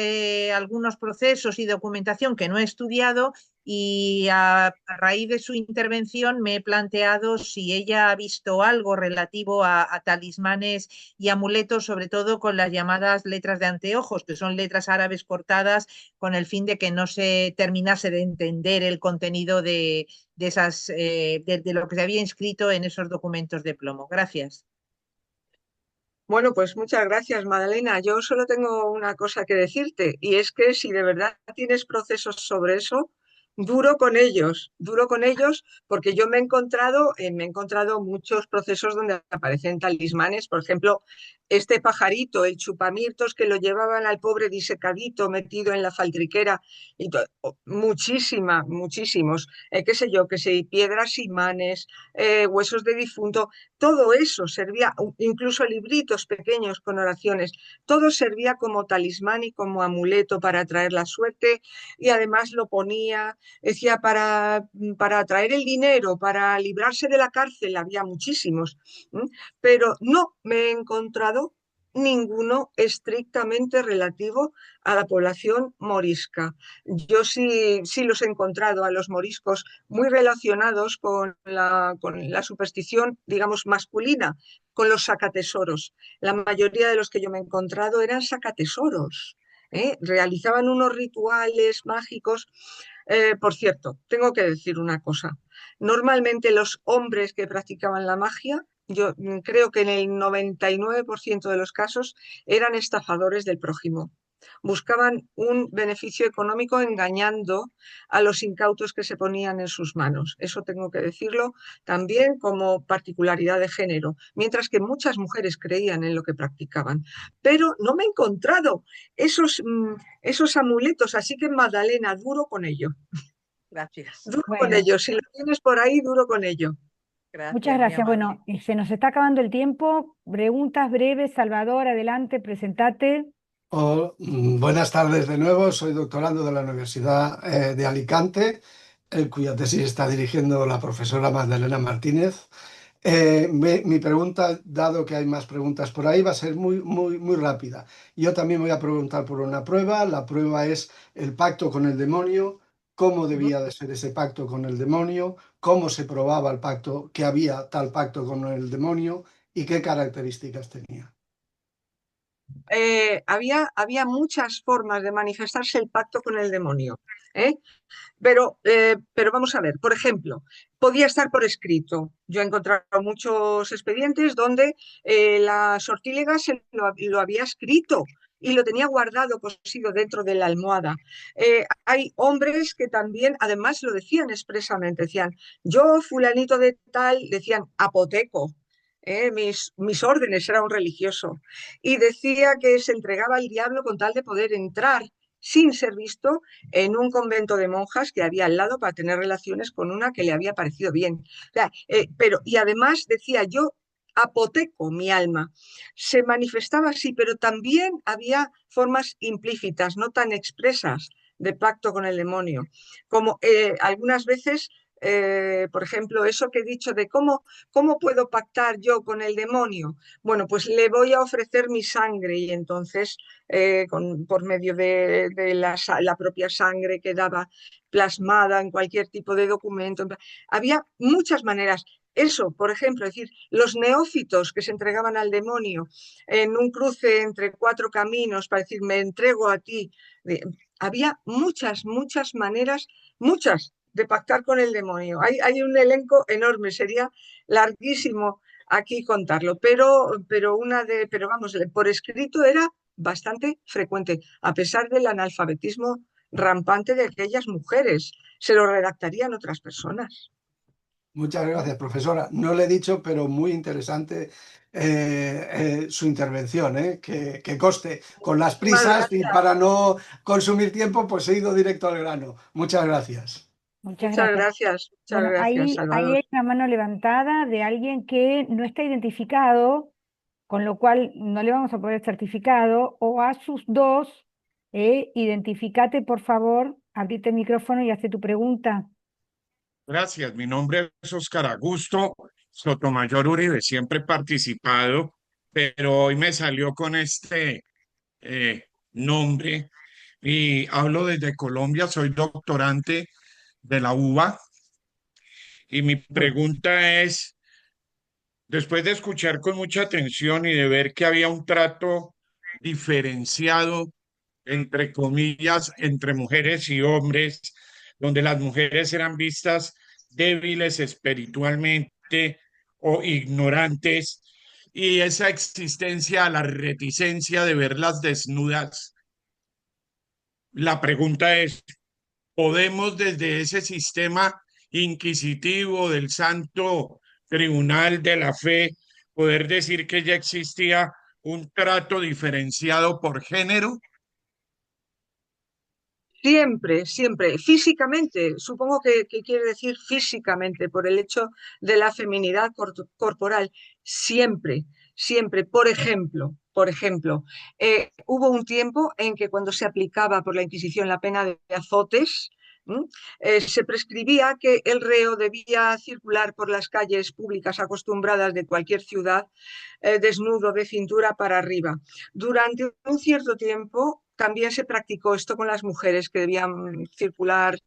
algunos procesos y documentación que no he estudiado, y a raíz de su intervención me he planteado si ella ha visto algo relativo a talismanes y amuletos, sobre todo con las llamadas letras de anteojos, que son letras árabes cortadas con el fin de que no se terminase de entender el contenido de lo que se había inscrito en esos documentos de plomo. Gracias. Bueno, pues muchas gracias, Magdalena. Yo solo tengo una cosa que decirte, y es que si de verdad tienes procesos sobre eso, duro con ellos, porque yo me he encontrado muchos procesos donde aparecen talismanes, por ejemplo, este pajarito, el chupamirtos, que lo llevaban al pobre disecadito metido en la faltriquera, y muchísimos, qué sé yo, que sé, piedras imanes, huesos de difunto, todo eso servía, incluso libritos pequeños con oraciones, todo servía como talismán y como amuleto para atraer la suerte, y además lo ponía, decía, para atraer el dinero, para librarse de la cárcel, había muchísimos, pero no me he encontrado ninguno estrictamente relativo a la población morisca. Yo sí los he encontrado a los moriscos muy relacionados con la superstición, digamos, masculina, con los sacatesoros. La mayoría de los que yo me he encontrado eran sacatesoros. Realizaban unos rituales mágicos. Por cierto, tengo que decir una cosa. Normalmente los hombres que practicaban la magia, yo creo que en el 99% de los casos eran estafadores del prójimo. Buscaban un beneficio económico engañando a los incautos que se ponían en sus manos. Eso tengo que decirlo también como particularidad de género, mientras que muchas mujeres creían en lo que practicaban. Pero no me he encontrado esos amuletos, así que Magdalena, duro con ello. Gracias. Duro con Bueno, ello. Si lo tienes por ahí, duro con ello. muchas Gracias, muy gracias. amable. Bueno, se nos está acabando el tiempo. Preguntas breves, Salvador, adelante, presentate. Buenas tardes de nuevo, soy doctorando de la Universidad de Alicante, cuya tesis está dirigiendo la profesora Magdalena Martínez. Mi pregunta, dado que hay más preguntas por ahí, va a ser muy rápida. Yo también voy a preguntar por una prueba. La prueba es el pacto con el demonio, cómo debía de ser ese pacto con el demonio, cómo se probaba el pacto, que había tal pacto con el demonio y qué características tenía. Había muchas formas de manifestarse el pacto con el demonio. ¿eh? Pero vamos a ver, por ejemplo, podía estar por escrito. Yo he encontrado muchos expedientes donde la sortílega lo había escrito y lo tenía guardado, cosido dentro de la almohada. Hay hombres que también, además, lo decían expresamente, decían, yo, fulanito de tal, decían apoteco. Mis órdenes, era un religioso. Y decía que se entregaba al diablo con tal de poder entrar sin ser visto en un convento de monjas que había al lado para tener relaciones con una que le había parecido bien. O sea, y además decía, yo apoteco mi alma. Se manifestaba así, pero también había formas implícitas, no tan expresas, de pacto con el demonio, como algunas veces, por ejemplo, eso que he dicho de cómo puedo pactar yo con el demonio. Bueno, pues le voy a ofrecer mi sangre y entonces por medio de la propia sangre que daba plasmada en cualquier tipo de documento. Había muchas maneras. Eso, por ejemplo, es decir, los neófitos que se entregaban al demonio en un cruce entre cuatro caminos para decir, me entrego a ti. Había muchas maneras, muchas, de pactar con el demonio. Hay un elenco enorme, sería larguísimo aquí contarlo, pero vamos, por escrito era bastante frecuente, a pesar del analfabetismo rampante de aquellas mujeres. Se lo redactarían otras personas. Muchas gracias, profesora. No le he dicho, pero muy interesante su intervención, que conste. Con las Muchísimas prisas y gracias. para no consumir tiempo, pues he ido directo al grano. Muchas gracias. Muchas Muchas gracias. gracias, Bueno, ahí Salvador. hay una mano levantada de alguien que no está identificado, con lo cual no le vamos a poner certificado, o a sus dos, identificate por favor, abrite el micrófono y hazte tu pregunta. Gracias, mi nombre es Óscar Augusto Sotomayor Uribe, siempre he participado, pero hoy me salió con este nombre y hablo desde Colombia, soy doctorante de la UBA y mi pregunta es, después de escuchar con mucha atención y de ver que había un trato diferenciado, entre comillas, entre mujeres y hombres, donde las mujeres eran vistas débiles espiritualmente o ignorantes, y esa existencia, la reticencia de verlas desnudas. La pregunta es, ¿podemos desde ese sistema inquisitivo del Santo Tribunal de la Fe poder decir que ya existía un trato diferenciado por género? Siempre, físicamente, supongo que quiere decir físicamente, por el hecho de la feminidad corporal, siempre. Por ejemplo, hubo un tiempo en que cuando se aplicaba por la Inquisición la pena de azotes, Se prescribía que el reo debía circular por las calles públicas acostumbradas de cualquier ciudad desnudo de cintura para arriba. Durante un cierto tiempo también se practicó esto con las mujeres, que debían circular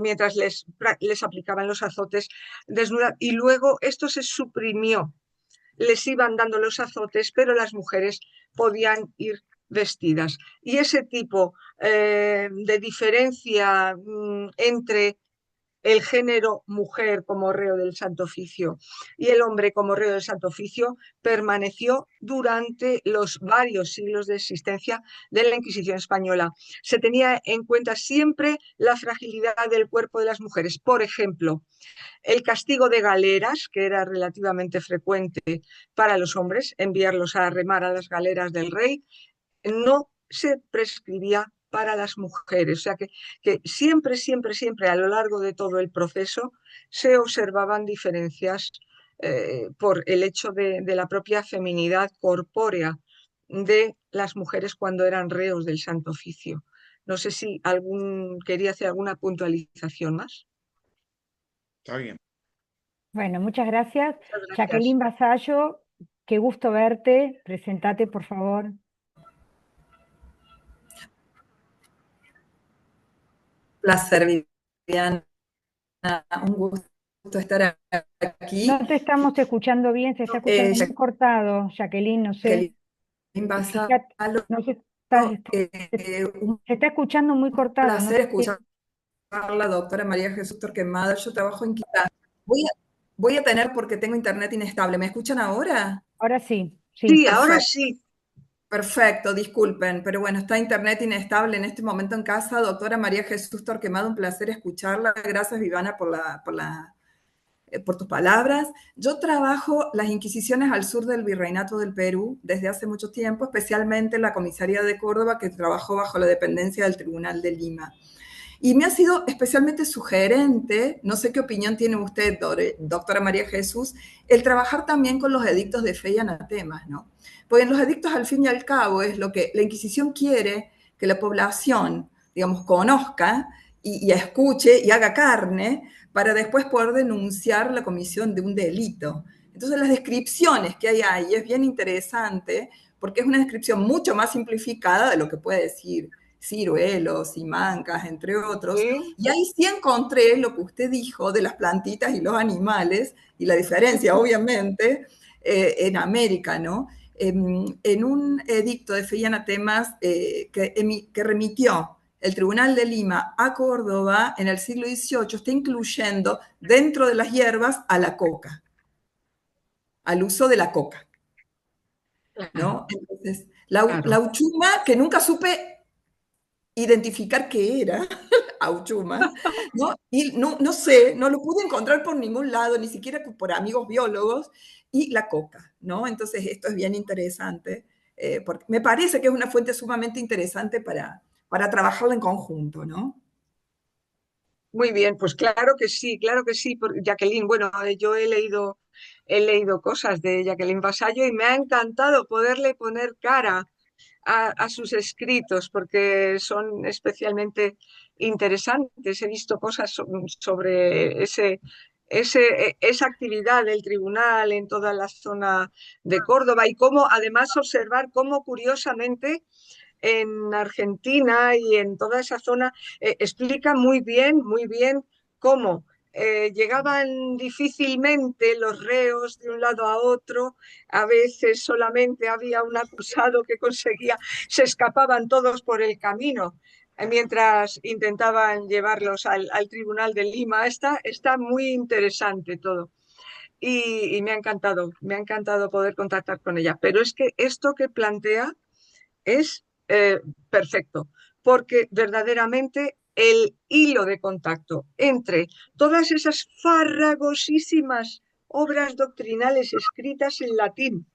mientras les aplicaban los azotes desnudas, y luego esto se suprimió. Les iban dando los azotes, pero las mujeres podían ir vestidas. Y ese tipo de diferencia entre el género mujer como reo del Santo Oficio y el hombre como reo del Santo Oficio permaneció durante los varios siglos de existencia de la Inquisición española. Se tenía en cuenta siempre la fragilidad del cuerpo de las mujeres. Por ejemplo, el castigo de galeras, que era relativamente frecuente para los hombres, enviarlos a remar a las galeras del rey, no se prescribía para las mujeres. O sea que siempre, siempre, siempre a lo largo de todo el proceso se observaban diferencias por el hecho de la propia feminidad corpórea de las mujeres cuando eran reos del Santo Oficio. No sé si quería hacer alguna puntualización más. Está bien. Bueno, muchas gracias. Muchas gracias. Jacqueline Vasallo, qué gusto verte. Presentate, por favor. Placer, Viviana. Un gusto estar aquí. No te estamos escuchando bien, se está escuchando muy cortado, Jacqueline, no sé. Jacqueline Vasallo, Fíjate, no se está, un se está escuchando muy cortado. No placer sé escuchar a la doctora María Jesús Torquemada. Yo trabajo en Quito. Voy a tener, porque tengo internet inestable. ¿Me escuchan ahora? Ahora sí, sí. Sí, ahora sí. Perfecto, disculpen, pero bueno, está internet inestable en este momento en casa. Doctora María Jesús Torquemada, un placer escucharla. Gracias, Viviana, por tus palabras. Yo trabajo las inquisiciones al sur del Virreinato del Perú desde hace mucho tiempo, especialmente en la comisaría de Córdoba, que trabajó bajo la dependencia del Tribunal de Lima. Y me ha sido especialmente sugerente, no sé qué opinión tiene usted, doctora María Jesús, el trabajar también con los edictos de fe y anatemas, ¿no? Porque en los edictos, al fin y al cabo, es lo que la Inquisición quiere que la población, digamos, conozca y escuche y haga carne para después poder denunciar la comisión de un delito. Entonces, las descripciones que hay ahí es bien interesante porque es una descripción mucho más simplificada de lo que puede decir ciruelos y mancas, entre otros. Sí. Y ahí sí encontré lo que usted dijo de las plantitas y los animales y la diferencia, obviamente, en América, ¿no? En un edicto de fe y anatemas que remitió el Tribunal de Lima a Córdoba en el siglo XVIII, está incluyendo dentro de las hierbas a la coca, al uso de la coca, ¿no? Entonces, la uchuma, que nunca supe identificar qué era auchuma, ¿no? Y no sé, no lo pude encontrar por ningún lado, ni siquiera por amigos biólogos, y la coca, ¿no? Entonces esto es bien interesante, porque me parece que es una fuente sumamente interesante para trabajarla en conjunto, ¿no? Muy bien, pues claro que sí, Jacqueline. Bueno, yo he leído cosas de Jacqueline Vasallo y me ha encantado poderle poner cara a sus escritos porque son especialmente interesantes. He visto cosas sobre esa actividad del tribunal en toda la zona de Córdoba y cómo además observar cómo curiosamente en Argentina y en toda esa zona explica muy bien cómo llegaban difícilmente los reos de un lado a otro, a veces solamente había un acusado que conseguía, se escapaban todos por el camino mientras intentaban llevarlos al Tribunal de Lima. Está muy interesante todo. Y me ha encantado poder contactar con ella. Pero es que esto que plantea es perfecto, porque verdaderamente el hilo de contacto entre todas esas farragosísimas obras doctrinales escritas en latín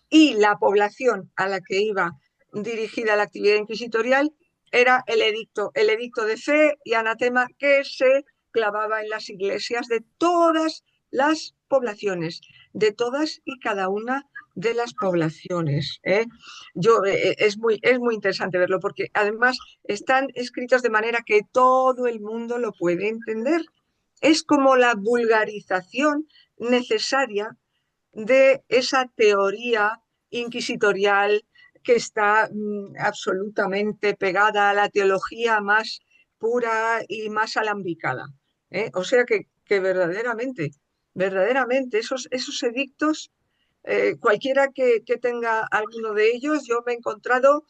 y la población a la que iba dirigida la actividad inquisitorial era el edicto de fe y anatema que se clavaba en las iglesias de todas las poblaciones, de todas y cada una de las poblaciones, ¿eh? Es muy interesante verlo porque además están escritos de manera que todo el mundo lo puede entender. Es como la vulgarización necesaria de esa teoría inquisitorial que está absolutamente pegada a la teología más pura y más alambicada, ¿eh? O sea que verdaderamente, verdaderamente esos edictos, cualquiera que tenga alguno de ellos, yo me he encontrado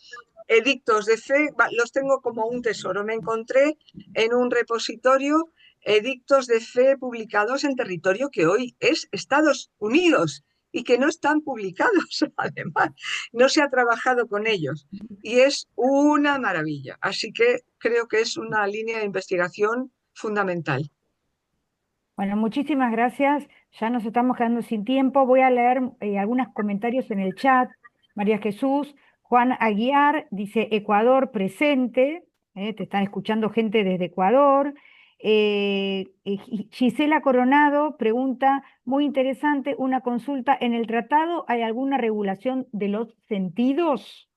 edictos de fe, los tengo como un tesoro. Me encontré en un repositorio edictos de fe publicados en territorio que hoy es Estados Unidos y que no están publicados, además, no se ha trabajado con ellos y es una maravilla. Así que creo que es una línea de investigación fundamental. Bueno, muchísimas gracias. Ya nos estamos quedando sin tiempo. Voy a leer algunos comentarios en el chat. María Jesús, Juan Aguiar dice Ecuador presente. Te están escuchando gente desde Ecuador. Gisela Coronado pregunta, muy interesante, una consulta. ¿En el tratado hay alguna regulación de los sentidos?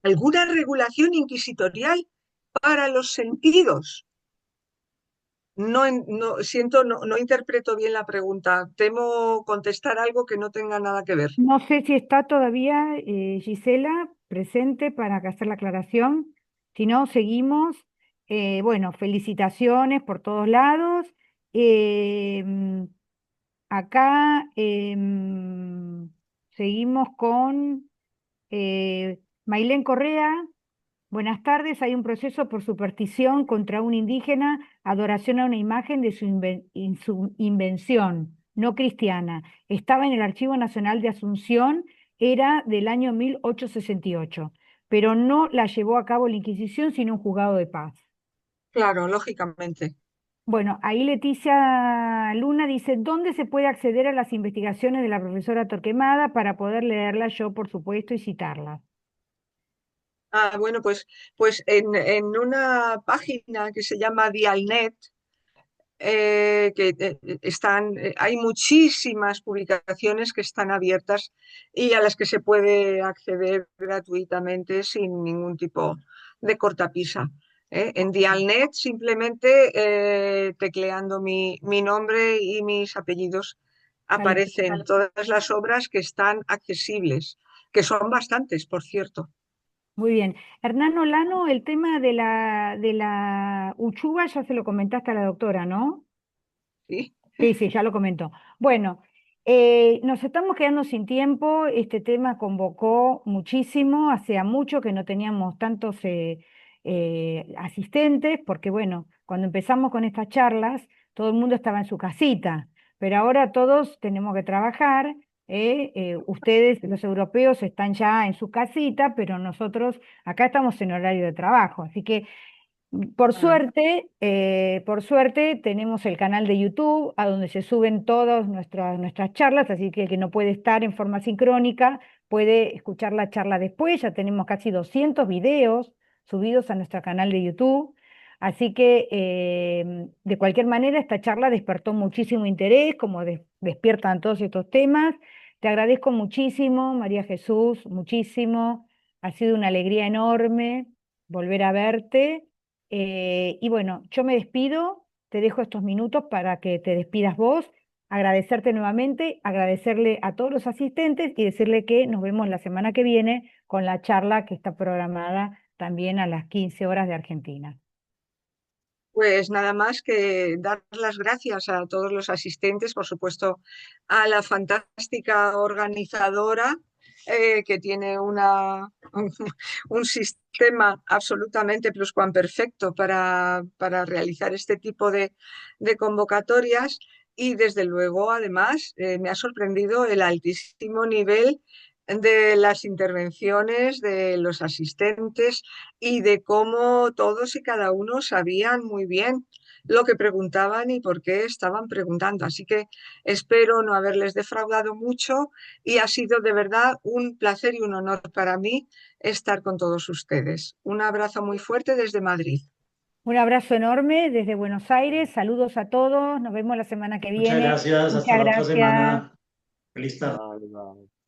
¿Alguna regulación inquisitorial para los sentidos? No interpreto bien la pregunta. Temo contestar algo que no tenga nada que ver. No sé si está todavía Gisela presente para hacer la aclaración. Si no, seguimos. Bueno, felicitaciones por todos lados. Acá seguimos con Mailén Correa. Buenas tardes. Hay un proceso por superstición contra un indígena, adoración a una imagen de su invención, no cristiana. Estaba en el Archivo Nacional de Asunción, era del año 1868, pero no la llevó a cabo la Inquisición, sino un juzgado de paz. Claro, lógicamente. Bueno, ahí Leticia Luna dice, ¿dónde se puede acceder a las investigaciones de la profesora Torquemada para poder leerlas yo, por supuesto, y citarlas? Bueno, pues en una página que se llama Dialnet, hay muchísimas publicaciones que están abiertas y a las que se puede acceder gratuitamente sin ningún tipo de cortapisa, ¿eh? En Dialnet, simplemente tecleando mi nombre y mis apellidos, aparecen todas las obras que están accesibles, que son bastantes, por cierto. Muy bien. Hernán Olano, el tema de la uchuva ya se lo comentaste a la doctora, ¿no? ¿Sí? Sí, ya lo comentó. Bueno, nos estamos quedando sin tiempo. Este tema convocó muchísimo. Hacía mucho que no teníamos tantos asistentes, porque bueno, cuando empezamos con estas charlas, todo el mundo estaba en su casita, pero ahora todos tenemos que trabajar. Ustedes, los europeos, están ya en su casita, pero nosotros acá estamos en horario de trabajo. Así que por suerte tenemos el canal de YouTube a donde se suben todas nuestras charlas, así que el que no puede estar en forma sincrónica puede escuchar la charla después. Ya tenemos casi 200 videos subidos a nuestro canal de YouTube. Así que de cualquier manera esta charla despertó muchísimo interés, como despiertan todos estos temas. Te agradezco muchísimo, María Jesús, muchísimo. Ha sido una alegría enorme volver a verte. Y bueno, yo me despido, te dejo estos minutos para que te despidas vos, agradecerte nuevamente, agradecerle a todos los asistentes y decirle que nos vemos la semana que viene con la charla que está programada también a las 15 horas de Argentina. Pues nada más que dar las gracias a todos los asistentes, por supuesto, a la fantástica organizadora que tiene un sistema absolutamente pluscuamperfecto para realizar este tipo de convocatorias y desde luego, además, me ha sorprendido el altísimo nivel de las intervenciones de los asistentes y de cómo todos y cada uno sabían muy bien lo que preguntaban y por qué estaban preguntando. Así que espero no haberles defraudado mucho y ha sido de verdad un placer y un honor para mí estar con todos ustedes. Un abrazo muy fuerte desde Madrid. Un abrazo enorme desde Buenos Aires, saludos a todos, nos vemos la semana que Muchas viene. gracias, hasta Muchas la otra gracias. semana. Feliz tarde. Bye, bye.